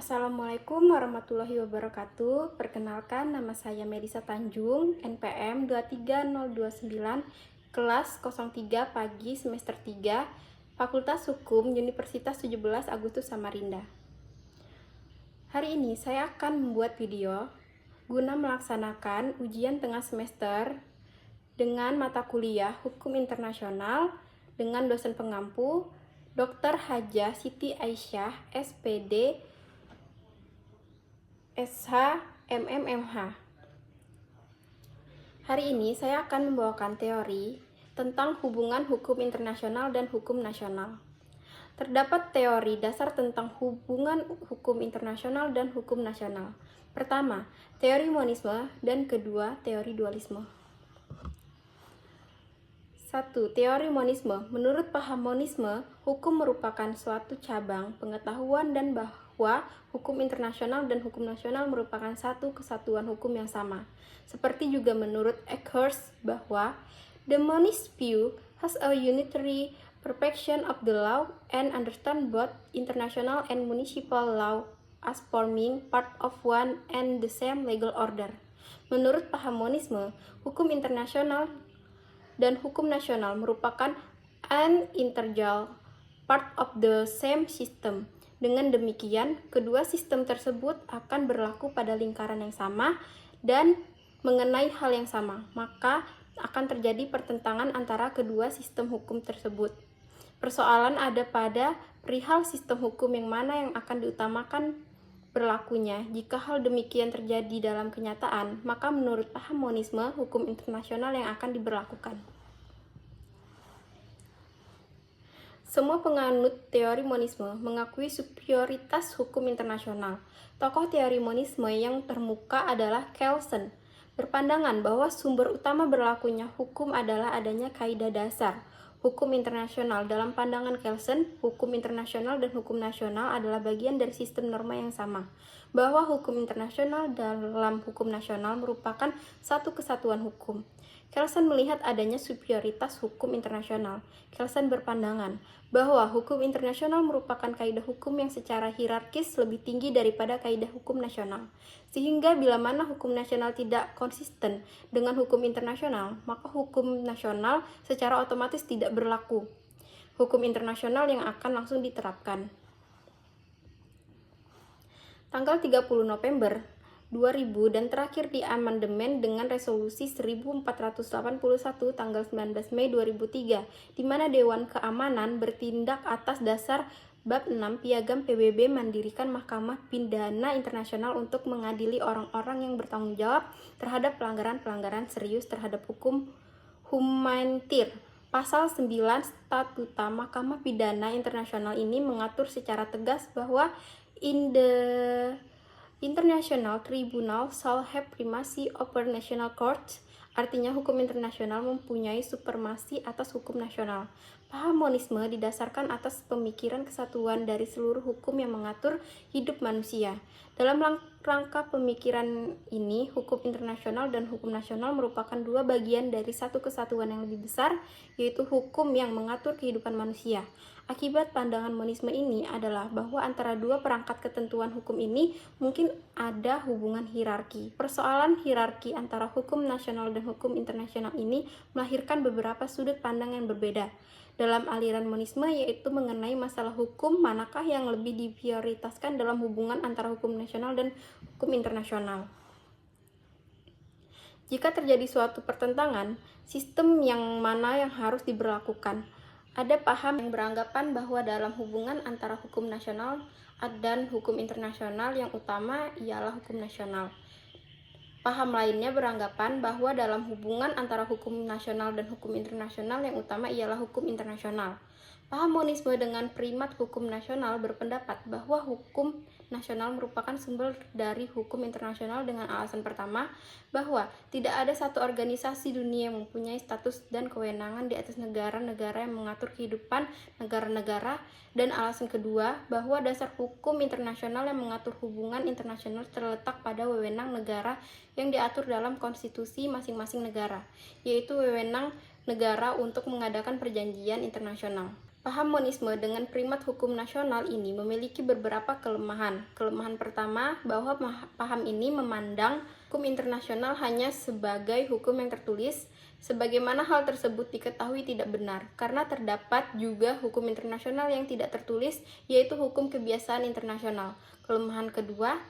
Assalamualaikum warahmatullahi wabarakatuh. Perkenalkan, nama saya Melisa Tanjung, NPM 23029, kelas 03 pagi semester 3, Fakultas Hukum Universitas 17 Agustus Samarinda. Hari ini saya akan membuat video guna melaksanakan ujian tengah semester dengan mata kuliah Hukum Internasional dengan dosen pengampu Dr. Hajah Siti Aisyah, SPD, SH, MMMH. Hari ini saya akan membawakan teori tentang hubungan hukum internasional dan hukum nasional. Terdapat teori dasar tentang hubungan hukum internasional dan hukum nasional. Pertama, teori monisme, dan kedua, teori dualisme. 1. Teori monisme. Menurut paham monisme, hukum merupakan suatu cabang pengetahuan dan bahwa hukum internasional dan hukum nasional merupakan satu kesatuan hukum yang sama. Seperti juga menurut Eckhart bahwa the monist view has a unitary perception of the law and understand both international and municipal law as forming part of one and the same legal order. Menurut paham monisme, hukum internasional dan hukum nasional merupakan an integral part of the same system. Dengan demikian, kedua sistem tersebut akan berlaku pada lingkaran yang sama dan mengenai hal yang sama, maka akan terjadi pertentangan antara kedua sistem hukum tersebut. Persoalan ada pada perihal sistem hukum yang mana yang akan diutamakan berlakunya. Jika hal demikian terjadi dalam kenyataan, maka menurut paham monisme, hukum internasional yang akan diberlakukan. Semua penganut teori monisme mengakui superioritas hukum internasional. Tokoh teori monisme yang termuka adalah Kelsen, berpandangan bahwa sumber utama berlakunya hukum adalah adanya kaidah dasar hukum internasional. Dalam pandangan Kelsen, hukum internasional dan hukum nasional adalah bagian dari sistem norma yang sama, bahwa hukum internasional dalam hukum nasional merupakan satu kesatuan hukum. Kelsen melihat adanya superioritas hukum internasional. Kelsen berpandangan bahwa hukum internasional merupakan kaidah hukum yang secara hierarkis lebih tinggi daripada kaidah hukum nasional. Sehingga bila mana hukum nasional tidak konsisten dengan hukum internasional, maka hukum nasional secara otomatis tidak berlaku. Hukum internasional yang akan langsung diterapkan. Tanggal 30 November 2000 dan terakhir di amandemen dengan resolusi 1481 tanggal 19 Mei 2003, di mana Dewan Keamanan bertindak atas dasar bab 6 Piagam PBB mendirikan Mahkamah Pidana Internasional untuk mengadili orang-orang yang bertanggung jawab terhadap pelanggaran-pelanggaran serius terhadap hukum humanitar. Pasal 9 Statuta Mahkamah Pidana Internasional ini mengatur secara tegas bahwa International Tribunal shall have primacy over national courts, artinya hukum internasional mempunyai supremasi atas hukum nasional. Paham monisme didasarkan atas pemikiran kesatuan dari seluruh hukum yang mengatur hidup manusia. Dalam rangka pemikiran ini, hukum internasional dan hukum nasional merupakan dua bagian dari satu kesatuan yang lebih besar, yaitu hukum yang mengatur kehidupan manusia. Akibat pandangan monisme ini adalah bahwa antara dua perangkat ketentuan hukum ini mungkin ada hubungan hierarki. Persoalan hierarki antara hukum nasional dan hukum internasional ini melahirkan beberapa sudut pandang yang berbeda dalam aliran monisme, yaitu mengenai masalah hukum manakah yang lebih diprioritaskan dalam hubungan antara hukum nasional dan hukum internasional. Jika terjadi suatu pertentangan, sistem yang mana yang harus diberlakukan? Ada paham yang beranggapan bahwa dalam hubungan antara hukum nasional dan hukum internasional yang utama ialah hukum nasional. Paham lainnya beranggapan bahwa dalam hubungan antara hukum nasional dan hukum internasional yang utama ialah hukum internasional. Paham monisme dengan primat hukum nasional berpendapat bahwa hukum nasional merupakan sumber dari hukum internasional dengan alasan pertama, bahwa tidak ada satu organisasi dunia yang mempunyai status dan kewenangan di atas negara-negara yang mengatur kehidupan negara-negara, dan alasan kedua, bahwa dasar hukum internasional yang mengatur hubungan internasional terletak pada wewenang negara yang diatur dalam konstitusi masing-masing negara, yaitu wewenang negara untuk mengadakan perjanjian internasional. Paham monisme dengan primat hukum nasional ini memiliki beberapa kelemahan. Kelemahan pertama, bahwa paham ini memandang hukum internasional hanya sebagai hukum yang tertulis, sebagaimana hal tersebut diketahui tidak benar, karena terdapat juga hukum internasional yang tidak tertulis, yaitu hukum kebiasaan internasional. Kelemahan kedua,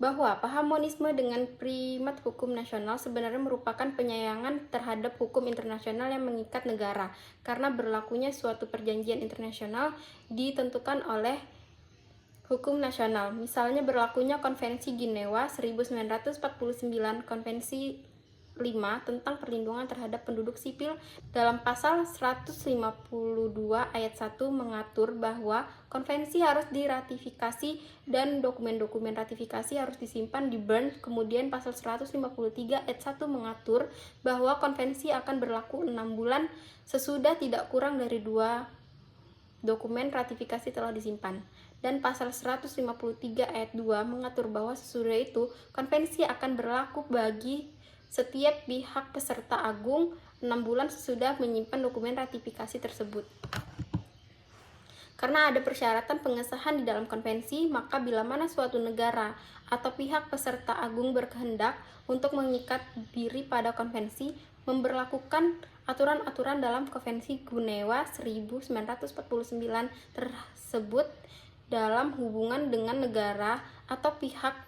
bahwa paham monisme dengan primat hukum nasional sebenarnya merupakan penyayangan terhadap hukum internasional yang mengikat negara, karena berlakunya suatu perjanjian internasional ditentukan oleh hukum nasional. Misalnya berlakunya Konvensi Jenewa 1949, Konvensi 5 tentang perlindungan terhadap penduduk sipil. Dalam pasal 152 ayat 1 mengatur bahwa konvensi harus diratifikasi dan dokumen-dokumen ratifikasi harus disimpan di Bern. Kemudian pasal 153 ayat 1 mengatur bahwa konvensi akan berlaku 6 bulan sesudah tidak kurang dari 2 dokumen ratifikasi telah disimpan. Dan pasal 153 ayat 2 mengatur bahwa sesudah itu konvensi akan berlaku bagi setiap pihak peserta agung 6 bulan sesudah menyimpan dokumen ratifikasi tersebut. Karena ada persyaratan pengesahan di dalam konvensi, maka bila mana suatu negara atau pihak peserta agung berkehendak untuk mengikat diri pada konvensi, memberlakukan aturan-aturan dalam Konvensi Jenewa 1949 tersebut dalam hubungan dengan negara atau pihak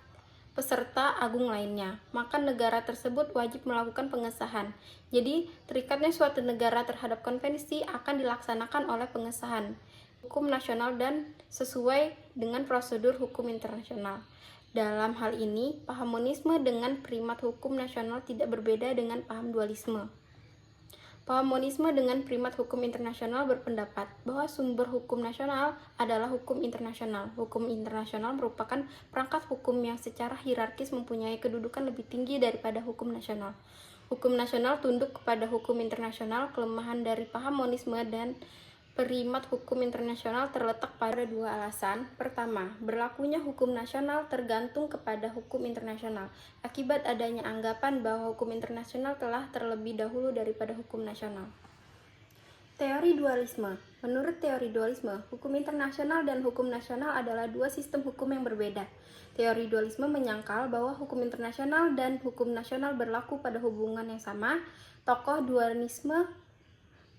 peserta agung lainnya, maka negara tersebut wajib melakukan pengesahan. Jadi, terikatnya suatu negara terhadap konvensi akan dilaksanakan oleh pengesahan hukum nasional dan sesuai dengan prosedur hukum internasional. Dalam hal ini, paham monisme dengan primat hukum nasional tidak berbeda dengan paham dualisme. Paham monisme dengan primat hukum internasional berpendapat bahwa sumber hukum nasional adalah hukum internasional. Hukum internasional merupakan perangkat hukum yang secara hierarkis mempunyai kedudukan lebih tinggi daripada hukum nasional. Hukum nasional tunduk kepada hukum internasional. Kelemahan dari paham monisme dan primat hukum internasional terletak pada 2 alasan. Pertama, berlakunya hukum nasional tergantung kepada hukum internasional, akibat adanya anggapan bahwa hukum internasional telah terlebih dahulu daripada hukum nasional. Teori dualisme. Menurut teori dualisme, hukum internasional dan hukum nasional adalah 2 sistem hukum yang berbeda. Teori dualisme menyangkal bahwa hukum internasional dan hukum nasional berlaku pada hubungan yang sama. Tokoh dualisme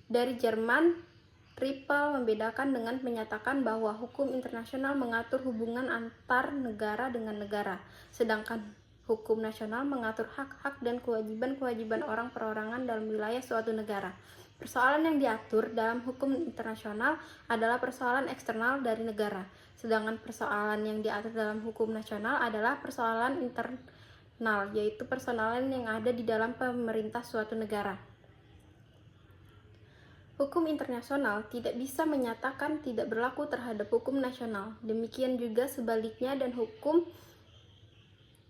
dari Jerman, Triple, membedakan dengan menyatakan bahwa hukum internasional mengatur hubungan antar negara dengan negara, sedangkan hukum nasional mengatur hak-hak dan kewajiban-kewajiban orang perorangan dalam wilayah suatu negara. Persoalan yang diatur dalam hukum internasional adalah persoalan eksternal dari negara, sedangkan persoalan yang diatur dalam hukum nasional adalah persoalan internal, yaitu persoalan yang ada di dalam pemerintah suatu negara. Hukum internasional tidak bisa menyatakan tidak berlaku terhadap hukum nasional. Demikian juga sebaliknya, dan hukum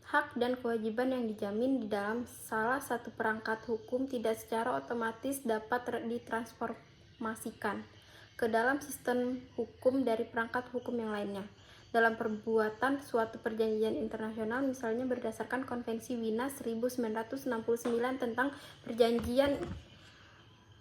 hak dan kewajiban yang dijamin di dalam salah satu perangkat hukum tidak secara otomatis dapat ditransformasikan ke dalam sistem hukum dari perangkat hukum yang lainnya. Dalam perbuatan suatu perjanjian internasional, misalnya berdasarkan Konvensi Wina 1969 tentang perjanjian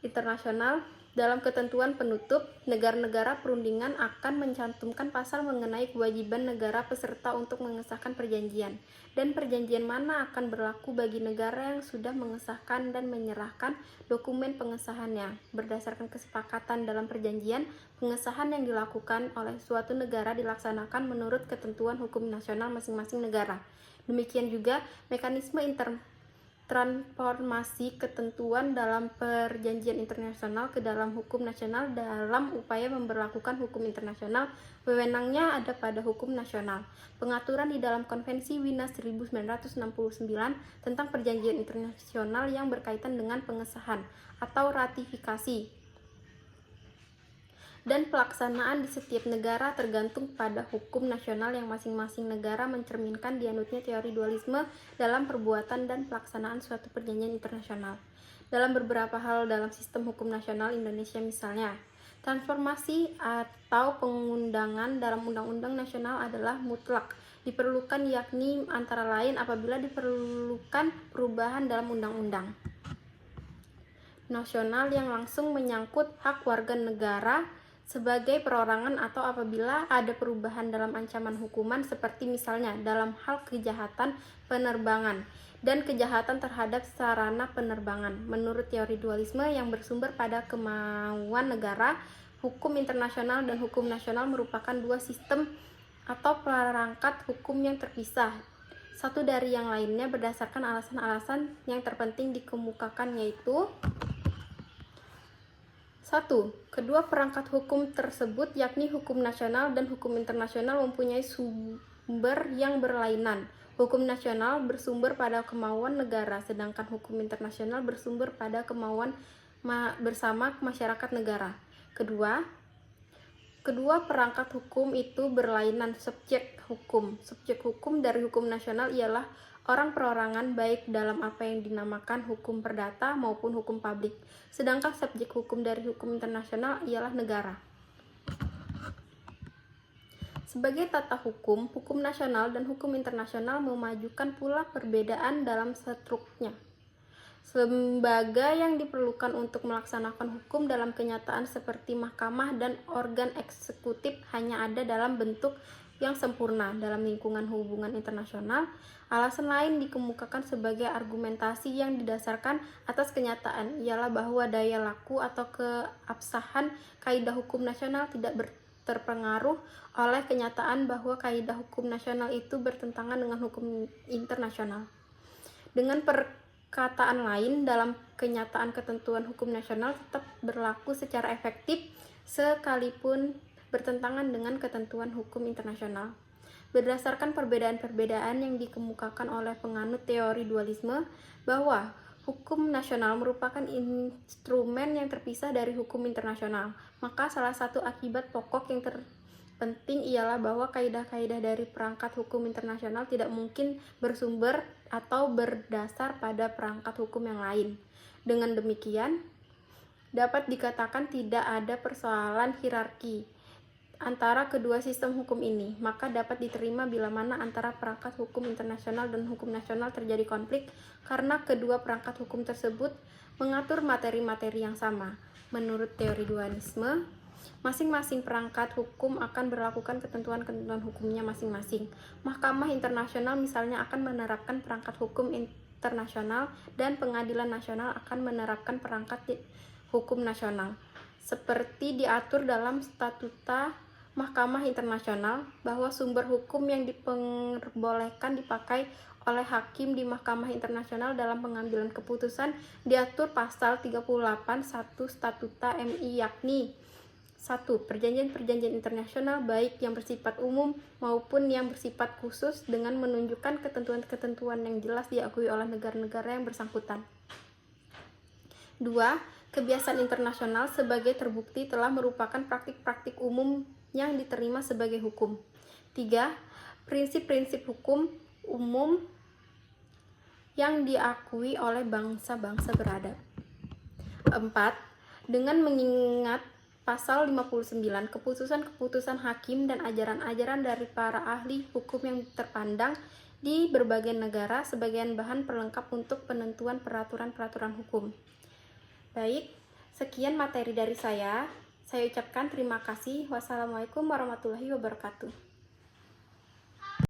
internasional, dalam ketentuan penutup, negara-negara perundingan akan mencantumkan pasal mengenai kewajiban negara peserta untuk mengesahkan perjanjian, dan perjanjian mana akan berlaku bagi negara yang sudah mengesahkan dan menyerahkan dokumen pengesahannya. Berdasarkan kesepakatan dalam perjanjian, pengesahan yang dilakukan oleh suatu negara dilaksanakan menurut ketentuan hukum nasional masing-masing negara. Demikian juga mekanisme transformasi ketentuan dalam perjanjian internasional ke dalam hukum nasional dalam upaya memberlakukan hukum internasional, wewenangnya ada pada hukum nasional. Pengaturan di dalam Konvensi Wina 1969 tentang perjanjian internasional yang berkaitan dengan pengesahan atau ratifikasi dan pelaksanaan di setiap negara tergantung pada hukum nasional yang masing-masing negara, mencerminkan dianutnya teori dualisme dalam perbuatan dan pelaksanaan suatu perjanjian internasional. Dalam beberapa hal dalam sistem hukum nasional Indonesia, misalnya, transformasi atau pengundangan dalam undang-undang nasional adalah mutlak diperlukan, yakni antara lain apabila diperlukan perubahan dalam undang-undang. nasional yang langsung menyangkut hak warga negara sebagai perorangan atau apabila ada perubahan dalam ancaman hukuman seperti misalnya dalam hal kejahatan penerbangan dan kejahatan terhadap sarana penerbangan. Menurut teori dualisme yang bersumber pada kemauan negara, hukum internasional dan hukum nasional merupakan dua sistem atau perangkat hukum yang terpisah satu dari yang lainnya berdasarkan alasan-alasan yang terpenting dikemukakan, yaitu 1. Kedua perangkat hukum tersebut yakni hukum nasional dan hukum internasional mempunyai sumber yang berlainan. Hukum nasional bersumber pada kemauan negara, sedangkan hukum internasional bersumber pada kemauan bersama masyarakat negara. Kedua perangkat hukum itu berlainan subjek hukum. Subjek hukum dari hukum nasional ialah orang perorangan baik dalam apa yang dinamakan hukum perdata maupun hukum publik. Sedangkan subjek hukum dari hukum internasional ialah negara. Sebagai tata hukum, hukum nasional dan hukum internasional memajukan pula perbedaan dalam strukturnya. Lembaga yang diperlukan untuk melaksanakan hukum dalam kenyataan seperti mahkamah dan organ eksekutif hanya ada dalam bentuk yang sempurna dalam lingkungan hubungan internasional. Alasan lain dikemukakan sebagai argumentasi yang didasarkan atas kenyataan ialah bahwa daya laku atau keabsahan kaidah hukum nasional tidak terpengaruh oleh kenyataan bahwa kaidah hukum nasional itu bertentangan dengan hukum internasional. Dengan perkataan lain, dalam kenyataan ketentuan hukum nasional tetap berlaku secara efektif sekalipun bertentangan dengan ketentuan hukum internasional. Berdasarkan perbedaan-perbedaan yang dikemukakan oleh penganut teori dualisme bahwa hukum nasional merupakan instrumen yang terpisah dari hukum internasional, maka salah satu akibat pokok yang terpenting ialah bahwa kaidah-kaidah dari perangkat hukum internasional tidak mungkin bersumber atau berdasar pada perangkat hukum yang lain. Dengan demikian, dapat dikatakan tidak ada persoalan hierarki antara kedua sistem hukum ini, maka dapat diterima bila mana antara perangkat hukum internasional dan hukum nasional terjadi konflik karena kedua perangkat hukum tersebut mengatur materi-materi yang sama. Menurut teori dualisme, masing-masing perangkat hukum akan berlakukan ketentuan-ketentuan hukumnya masing-masing. Mahkamah internasional misalnya akan menerapkan perangkat hukum internasional dan pengadilan nasional akan menerapkan perangkat hukum nasional. Seperti diatur dalam statuta Mahkamah Internasional bahwa sumber hukum yang diperbolehkan dipakai oleh hakim di Mahkamah Internasional dalam pengambilan keputusan diatur pasal 38 1 Statuta MI, yakni 1. Perjanjian-perjanjian internasional baik yang bersifat umum maupun yang bersifat khusus dengan menunjukkan ketentuan-ketentuan yang jelas diakui oleh negara-negara yang bersangkutan. 2. Kebiasaan internasional sebagai terbukti telah merupakan praktik-praktik umum yang diterima sebagai hukum. 3. Prinsip-prinsip hukum umum yang diakui oleh bangsa-bangsa beradab. 4. Dengan mengingat pasal 59, keputusan-keputusan hakim dan ajaran-ajaran dari para ahli hukum yang terpandang di berbagai negara sebagai bahan pelengkap untuk penentuan peraturan-peraturan hukum. Baik, sekian materi dari saya. Saya ucapkan terima kasih. Wassalamualaikum warahmatullahi wabarakatuh.